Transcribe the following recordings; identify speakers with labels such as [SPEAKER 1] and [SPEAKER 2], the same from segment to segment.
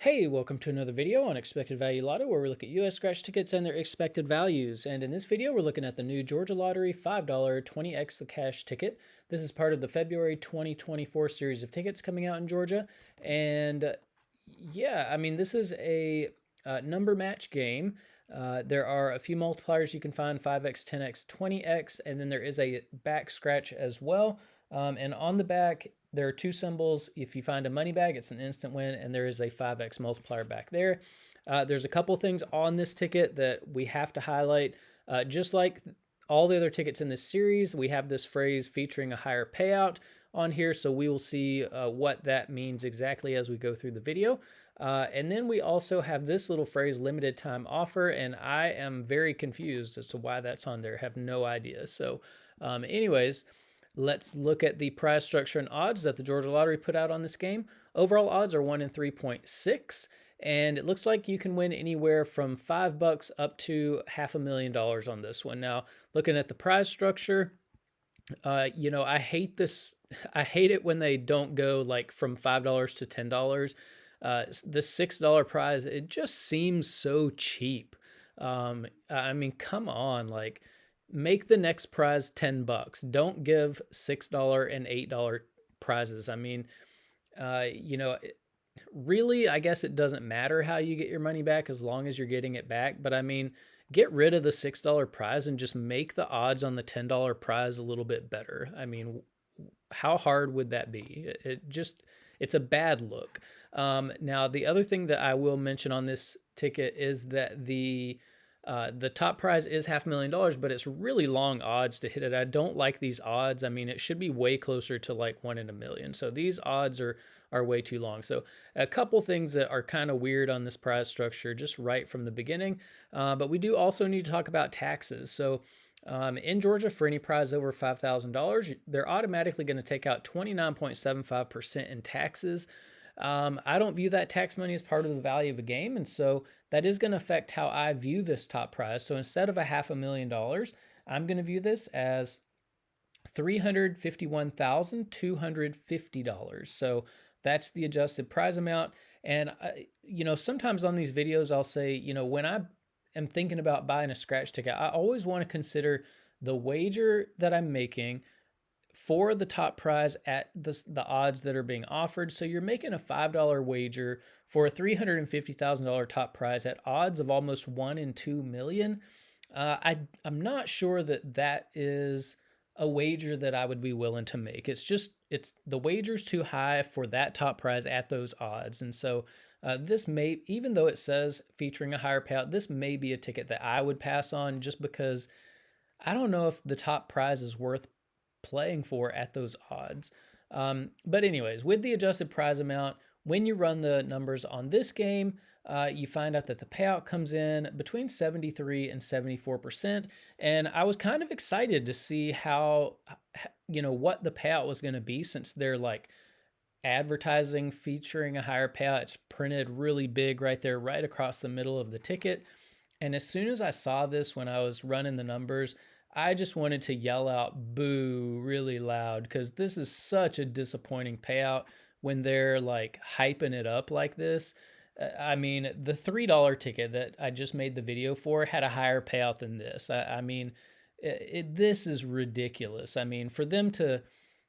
[SPEAKER 1] Hey, welcome to another video on Expected Value Lotto, where we look at US scratch tickets and their expected values. And in this video, we're looking at the new Georgia Lottery $5 20x the cash ticket. This is part of the February 2024 series of tickets coming out in Georgia. And yeah, I mean, this is a number match game. There are a few multipliers you can find: 5x, 10x, 20x, and then there is a back scratch as well. And on the back, there are two symbols. If you find a money bag, it's an instant win, and there is a 5x multiplier back there. There's a couple things on this ticket that we have to highlight. Just like all the other tickets in this series, we have this phrase featuring a higher payout on here, so we will see what that means exactly as we go through the video. And then we also have this little phrase, limited time offer, and I am very confused as to why that's on there. I have no idea. So anyways, let's look at the prize structure and odds that the Georgia Lottery put out on this game. Overall odds are 1 in 3.6, and it looks like you can win anywhere from $5 up to $500,000 on this one. Now, looking at the prize structure, I hate this. I hate it when they don't go like from $5 to $10. The $6 prize, it just seems so cheap. I mean, come on, like make the next prize $10. Don't give $6 and $8 prizes. I mean, uh, you know, really, I guess it doesn't matter how you get your money back as long as you're getting it back. But I mean, get rid of the $6 prize and just make the odds on the $10 prize a little bit better. I mean, how hard would that be? It's a bad look. Now, the other thing that I will mention on this ticket is that the top prize is $500,000, but it's really long odds to hit it. I don't like these odds. I mean, it should be way closer to like 1 in a million. So these odds are way too long. So a couple things that are kind of weird on this prize structure just right from the beginning. But we do also need to talk about taxes. So in Georgia, for any prize over $5,000, they're automatically going to take out 29.75% in taxes. I don't view that tax money as part of the value of a game, and so that is going to affect how I view this top prize. So instead of a $500,000, I'm going to view this as $351,250. So that's the adjusted prize amount. And sometimes on these videos, I'll say, when I am thinking about buying a scratch ticket, I always want to consider the wager that I'm making for the top prize at the odds that are being offered. So you're making a $5 wager for a $350,000 top prize at odds of almost 1 in 2 million. I'm not sure that is a wager that I would be willing to make. It's the wager's too high for that top prize at those odds. And so this may, even though it says featuring a higher payout, this may be a ticket that I would pass on just because I don't know if the top prize is worth playing for at those odds. But anyways, with the adjusted prize amount, when you run the numbers on this game, you find out that the payout comes in between 73 and 74%. And I was kind of excited to see how, what the payout was going to be, since they're like advertising featuring a higher payout. It's printed really big right there, right across the middle of the ticket. And as soon as I saw this when I was running the numbers, I just wanted to yell out boo really loud, because this is such a disappointing payout when they're like hyping it up like this. I mean, the $3 ticket that I just made the video for had a higher payout than this. I mean, this is ridiculous. I mean, for them to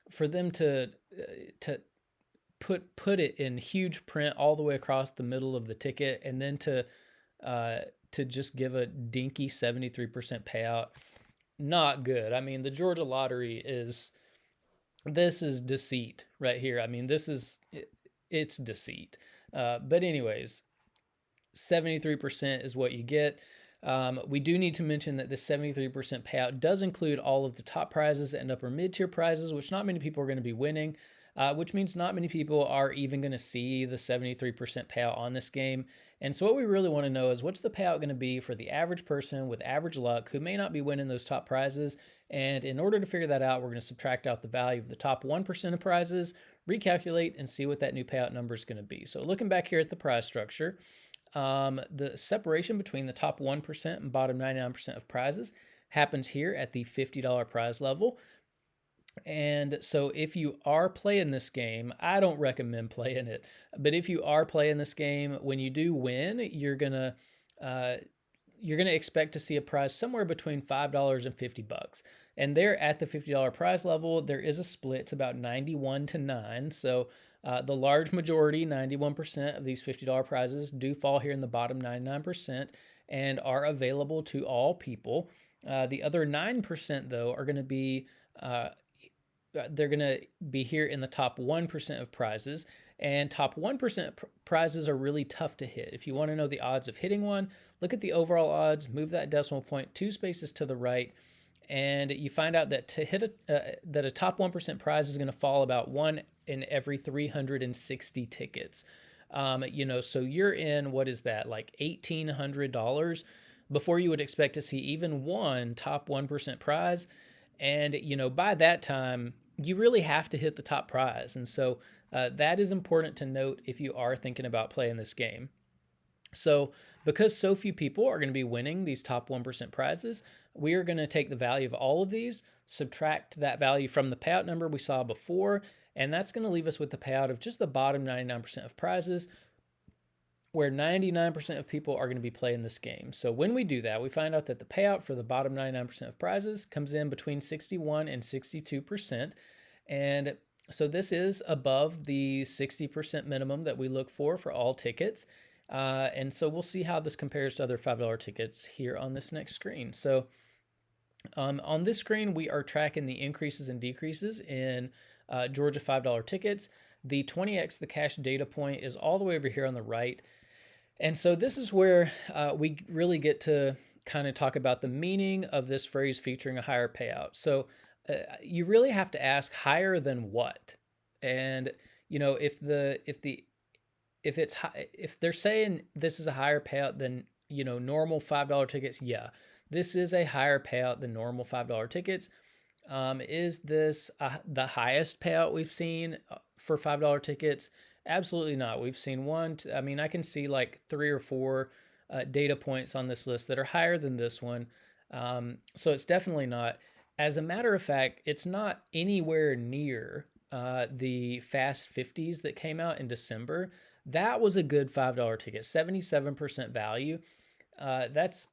[SPEAKER 1] to put it in huge print all the way across the middle of the ticket, and then to just give a dinky 73% payout, not good. I mean, the Georgia Lottery this is deceit right here. I mean, it's deceit. But anyways, 73% is what you get. We do need to mention that the 73% payout does include all of the top prizes and upper mid-tier prizes, which not many people are going to be winning, which means not many people are even going to see the 73% payout on this game. And so what we really want to know is, what's the payout going to be for the average person with average luck who may not be winning those top prizes? And in order to figure that out, we're going to subtract out the value of the top 1% of prizes, recalculate, and see what that new payout number is going to be. So looking back here at the prize structure, the separation between the top 1% and bottom 99% of prizes happens here at the $50 prize level. And so if you are playing this game, I don't recommend playing it. But if you are playing this game, when you do win, uh, you're gonna expect to see a prize somewhere between $5 and $50. And there at the $50 prize level, there is a split. It's about 91 to 9. So the large majority, 91% of these $50 prizes do fall here in the bottom 99% and are available to all people. The other 9%, though, are going to be uh, they're going to be here in the top 1% of prizes. And top 1% prizes are really tough to hit. If you want to know the odds of hitting one, look at the overall odds, move that decimal point 2 spaces to the right, and you find out that to hit that a top 1% prize is going to fall about one in every 360 tickets. So you're in, what is that, like $1,800 before you would expect to see even one top 1% prize. And, by that time, you really have to hit the top prize. And so that is important to note if you are thinking about playing this game. So, because so few people are going to be winning these top 1% prizes, we are going to take the value of all of these, subtract that value from the payout number we saw before, and that's going to leave us with the payout of just the bottom 99% of prizes, where 99% of people are going to be playing this game. So when we do that, we find out that the payout for the bottom 99% of prizes comes in between 61 and 62%. And so this is above the 60% minimum that we look for all tickets. And so we'll see how this compares to other $5 tickets here on this next screen. So on this screen, we are tracking the increases and decreases in Georgia $5 tickets. The 20x the cash data point is all the way over here on the right. And so this is where we really get to kind of talk about the meaning of this phrase featuring a higher payout. So you really have to ask higher than what? And if they're saying this is a higher payout than normal $5 tickets, yeah, this is a higher payout than normal $5 tickets. Is this the highest payout we've seen for $5 tickets? Absolutely not. We've seen one. I can see like 3 or 4 data points on this list that are higher than this one. So it's definitely not. As a matter of fact, it's not anywhere near the Fast 50s that came out in December. That was a good $5 ticket, 77% value. That's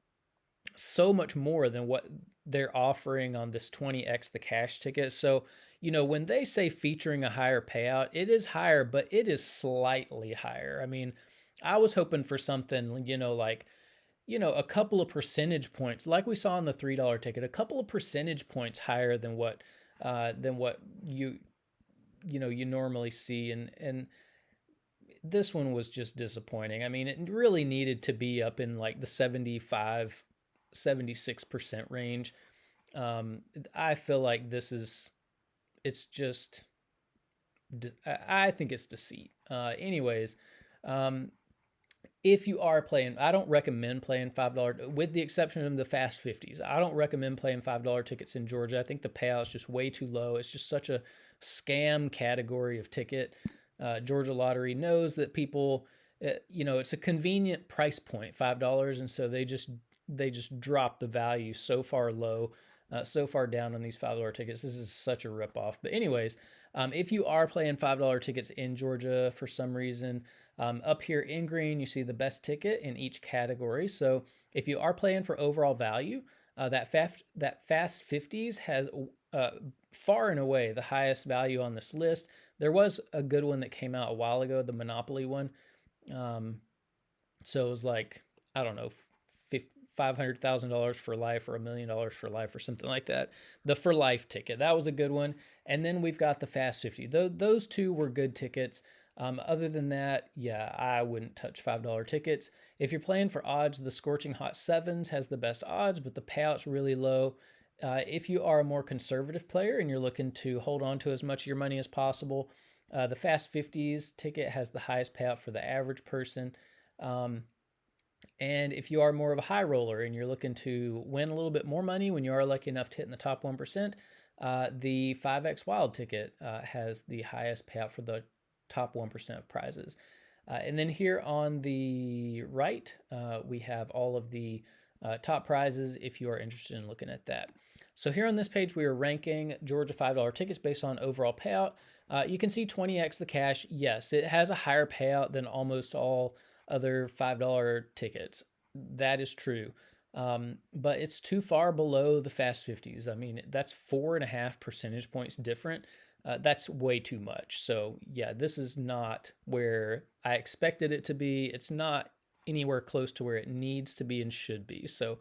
[SPEAKER 1] so much more than what they're offering on this 20x the cash ticket. So, when they say featuring a higher payout, it is higher, but it is slightly higher. I was hoping for something, like, a couple of percentage points, like we saw on the $3 ticket, a couple of percentage points higher than what you normally see. And this one was just disappointing. It really needed to be up in like the 75, 76% range. I feel like it's just, I think it's deceit. Anyways, if you are playing, I don't recommend playing $5, with the exception of the Fast 50s. I don't recommend playing $5 tickets in Georgia. I think the payout is just way too low. It's just such a scam category of ticket. Georgia Lottery knows that people, it's a convenient price point, $5, and so they just drop the value so far low, so far down on these $5 tickets. This is such a ripoff. But anyways, if you are playing $5 tickets in Georgia for some reason, up here in green, you see the best ticket in each category. So if you are playing for overall value, that Fast 50s has far and away the highest value on this list. There was a good one that came out a while ago, the Monopoly one. So it was like, I don't know, $500,000 for life or $1 million for life or something like that. The for life ticket, that was a good one. And then we've got the Fast 50. Those two were good tickets. Other than that, yeah, I wouldn't touch $5 tickets. If you're playing for odds, the Scorching Hot Sevens has the best odds, but the payout's really low. If you are a more conservative player and you're looking to hold on to as much of your money as possible, the Fast 50s ticket has the highest payout for the average person. And if you are more of a high roller and you're looking to win a little bit more money when you are lucky enough to hit in the top 1%, the 5x Wild ticket has the highest payout for the top 1% of prizes. And then here on the right, we have all of the top prizes if you are interested in looking at that. So here on this page, we are ranking Georgia $5 tickets based on overall payout. You can see 20x the cash. Yes, it has a higher payout than almost all other $5 tickets. That is true. But it's too far below the Fast 50s. I mean, that's 4.5 percentage points different. That's way too much. So, yeah, this is not where I expected it to be. It's not anywhere close to where it needs to be and should be. So,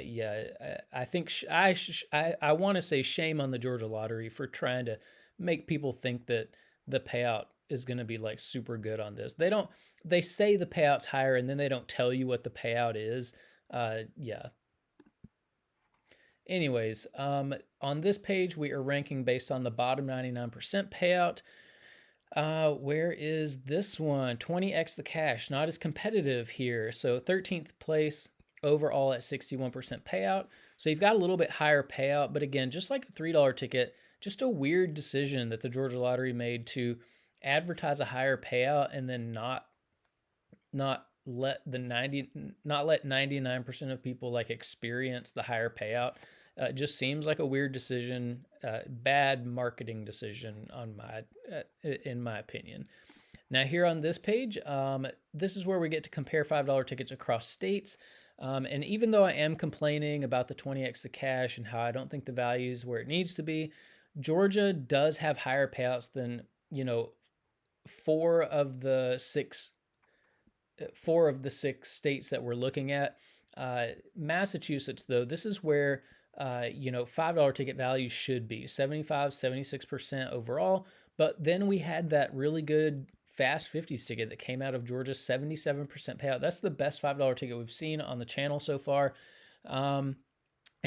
[SPEAKER 1] yeah, I think I want to say shame on the Georgia Lottery for trying to make people think that the payout is going to be like super good on this. They say the payout's higher and then they don't tell you what the payout is. Yeah. Anyways, on this page, we are ranking based on the bottom 99% payout. Where is this one? 20x the cash, not as competitive here. So 13th place overall at 61% payout. So you've got a little bit higher payout, but again, just like the $3 ticket, just a weird decision that the Georgia Lottery made to advertise a higher payout and then not let 99% of people like experience the higher payout. Just seems like a weird decision, bad marketing decision in my opinion. Now here on this page, this is where we get to compare $5 tickets across states. And even though I am complaining about the 20x the cash and how I don't think the value is where it needs to be, Georgia does have higher payouts than, four of the six states that we're looking at. Massachusetts, though, this is where $5 ticket value should be 76% overall. But then we had that really good Fast 50s ticket that came out of Georgia, 77% payout. That's the best $5 ticket we've seen on the channel so far. And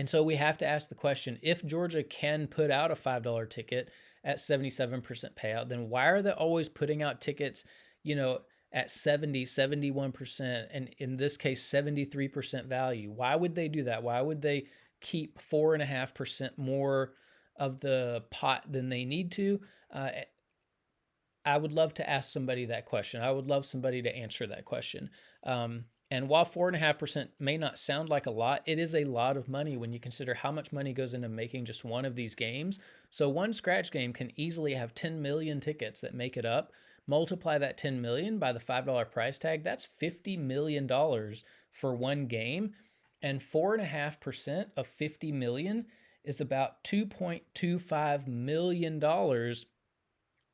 [SPEAKER 1] so we have to ask the question, if Georgia can put out a $5 ticket at 77% payout, then why are they always putting out tickets, at 70, 71%, and in this case, 73% value? Why would they do that? Why would they keep 4.5% more of the pot than they need to? I would love to ask somebody that question. I would love somebody to answer that question. And while 4.5% may not sound like a lot, it is a lot of money when you consider how much money goes into making just one of these games. So one scratch game can easily have 10 million tickets that make it up. Multiply that 10 million by the $5 price tag, that's $50 million for one game. And 4.5% of 50 million is about $2.25 million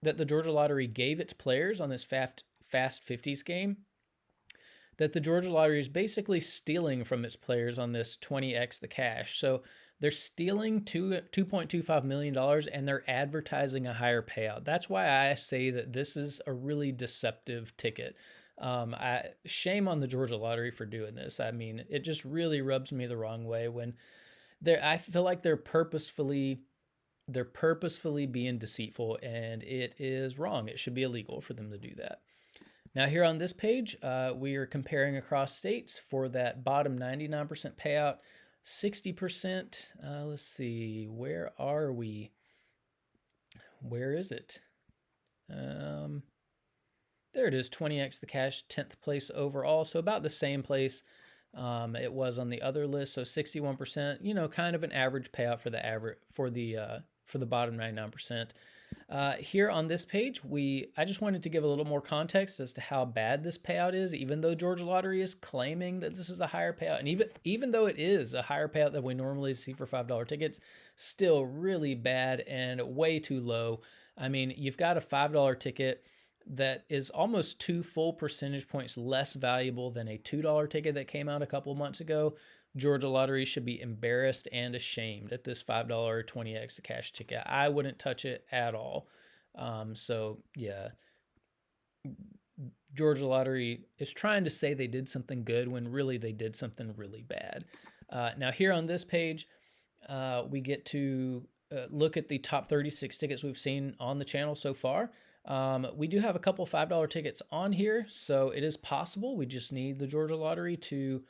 [SPEAKER 1] that the Georgia Lottery gave its players on this Fast 50s game, that the Georgia Lottery is basically stealing from its players on this 20x the cash. So they're stealing $2.25 million and they're advertising a higher payout. That's why I say that this is a really deceptive ticket. Shame on the Georgia Lottery for doing this. I mean, it just really rubs me the wrong way when I feel like they're purposefully being deceitful, and it is wrong. It should be illegal for them to do that. Now here on this page, we are comparing across states for that bottom 99% payout, 60%. Let's see, where are we? Where is it? There it is, 20x the cash, 10th place overall. So about the same place it was on the other list. So 61%, kind of an average payout for the bottom 99%. Here on this page, I just wanted to give a little more context as to how bad this payout is, even though Georgia Lottery is claiming that this is a higher payout. And even though it is a higher payout than we normally see for $5 tickets, still really bad and way too low. I mean, you've got a $5 ticket that is almost 2 full percentage points less valuable than a $2 ticket that came out a couple months ago. Georgia Lottery should be embarrassed and ashamed at this $5 20x the cash ticket. I wouldn't touch it at all. So yeah, Georgia Lottery is trying to say they did something good when really they did something really bad. Now here on this page, we get to look at the top 36 tickets we've seen on the channel so far. We do have a couple $5 tickets on here, so it is possible. We just need the Georgia Lottery to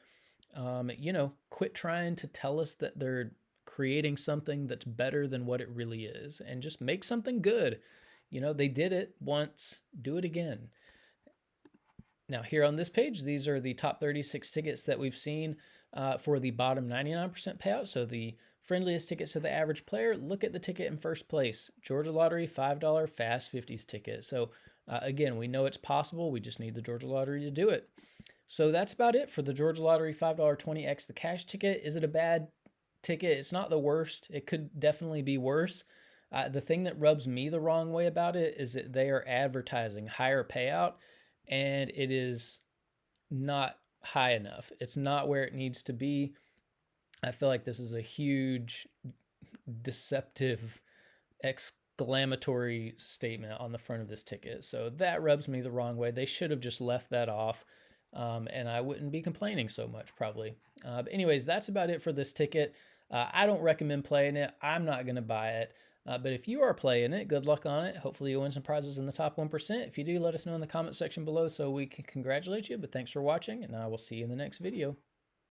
[SPEAKER 1] quit trying to tell us that they're creating something that's better than what it really is and just make something good. They did it once, do it again. Now here on this page, these are the top 36 tickets that we've seen for the bottom 99% payout. So the friendliest tickets to the average player, look at the ticket in first place. Georgia Lottery $5 Fast 50s ticket. So again, we know it's possible. We just need the Georgia Lottery to do it. So that's about it for the Georgia Lottery $5 20x the cash ticket. Is it a bad ticket? It's not the worst. It could definitely be worse. The thing that rubs me the wrong way about it is that they are advertising higher payout, and it is not high enough. It's not where it needs to be. I feel like this is a huge deceptive exclamatory statement on the front of this ticket. So that rubs me the wrong way. They should have just left that off, and I wouldn't be complaining so much probably. But anyways, that's about it for this ticket. I don't recommend playing it. I'm not going to buy it. But if you are playing it, good luck on it. Hopefully you'll win some prizes in the top 1%. If you do, let us know in the comment section below so we can congratulate you. But thanks for watching, and I will see you in the next video.